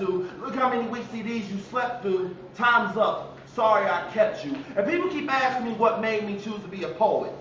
to. Look how many weak CDs you slept through. Time's up. Sorry I kept you. And people keep asking me what made me choose to be a poet.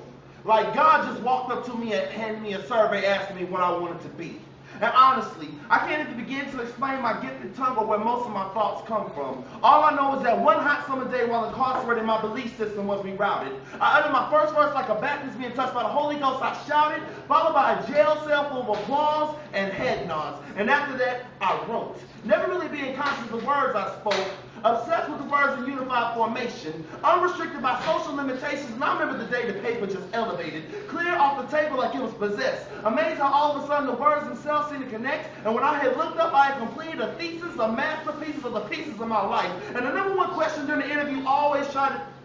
Like God just walked up to me and handed me a survey asking me what I wanted to be. And honestly, I can't even begin to explain my gifted tongue or where most of my thoughts come from. All I know is that one hot summer day while incarcerated, my belief system was rerouted. I uttered my first verse like a Baptist being touched by the Holy Ghost. I shouted, followed by a jail cell full of applause and head nods. And after that, I wrote. Never really being conscious of the words I spoke, obsessed with the words in unified formation, unrestricted by social limitations, and I remember the day the paper just elevated, clear off the table like it was possessed. Amazed how all of a sudden the words themselves seemed to connect, and when I had looked up, I had completed a thesis, a masterpiece of the pieces of my life. And the number one question during the interview always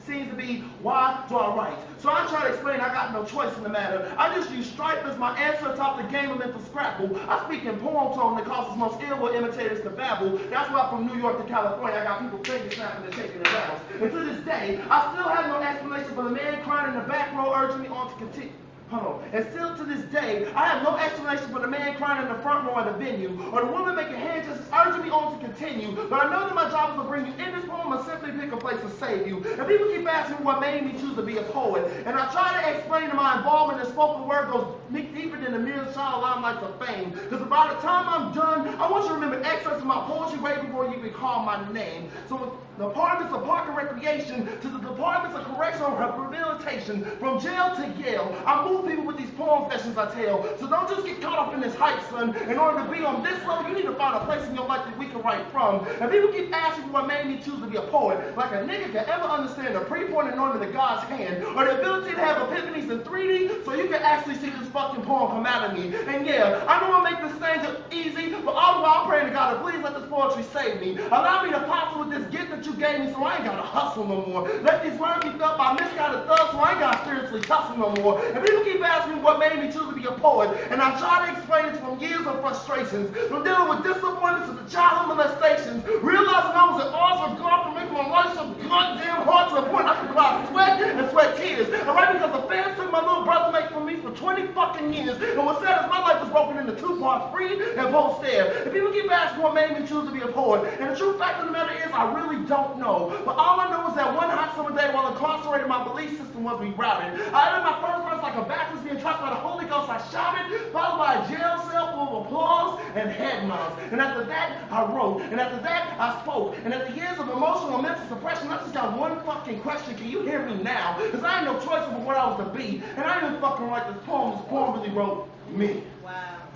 seems to be, why do I write? So I try to explain I got no choice in the matter. I just use stripe as my answer atop the game of mental scrabble. I speak in poem tone that causes most ill-will imitators to babble. That's why from New York to California, I got people finger snapping and shaking their rattles. And to this day, I still have no explanation for the man crying in the back row urging me on to continue. Hold on. And still to this day, I have no explanation for the man crying in the front row at the venue, or the woman making hand gestures urging me on to continue. But I know that my job is to bring you in this poem and simply pick a place to save you. And people keep asking me what made me choose to be a poet. And I try to explain that my involvement in spoken word goes deeper than the mere child limelights of fame. Because by the time I'm done, I want you to remember excerpts of my poetry way before you even call my name. So with the departments of park and recreation to the departments of correctional rehabilitation, from jail to Yale, I move people with these poem sessions I tell. So don't just get caught up in this hype, son. In order to be on this level, you need to find a place in your life that we can write from. And people keep asking what made me choose to be a poet. Like a nigga can ever understand the pre-point anointment of God's hand, or the ability to have epiphanies in 3D, so you can actually see this fucking poem come out of me. And yeah, I know I make this thing easy, but all the while I'm praying to God to please let this poetry save me. Allow me to prosper with this gift that you gave me, so I ain't gotta hustle no more. Let these words be felt by misguided thugs, so I ain't gotta spiritually tussle no more. And people keep asking me what made me choose to be a poet, and I try to explain it from years of frustrations, from dealing with disappointments to the childhood molestations, realizing I was at odds with God to make my life so goddamn hard to the point I could cry sweat and sweat tears. And right because the fans took my little brother mate from me for 20 fucking years, and what's sad is my life was broken into two parts, free and both stare. And people keep asking what made me choose to be a poet, and the true fact of the matter is I really don't know. But all I know is that one hot summer day while incarcerated, my belief system was rerouted. I uttered my first verse like a Baptist being touched by the Holy Ghost. I shouted, followed by a jail cell full of applause and head nods. And after that, I wrote. And after that, I spoke. And after years of emotional and mental suppression, I just got one fucking question. Can you hear me now? Because I had no choice over what I was to be. And I didn't fucking write this poem. This poem really wrote me. Wow.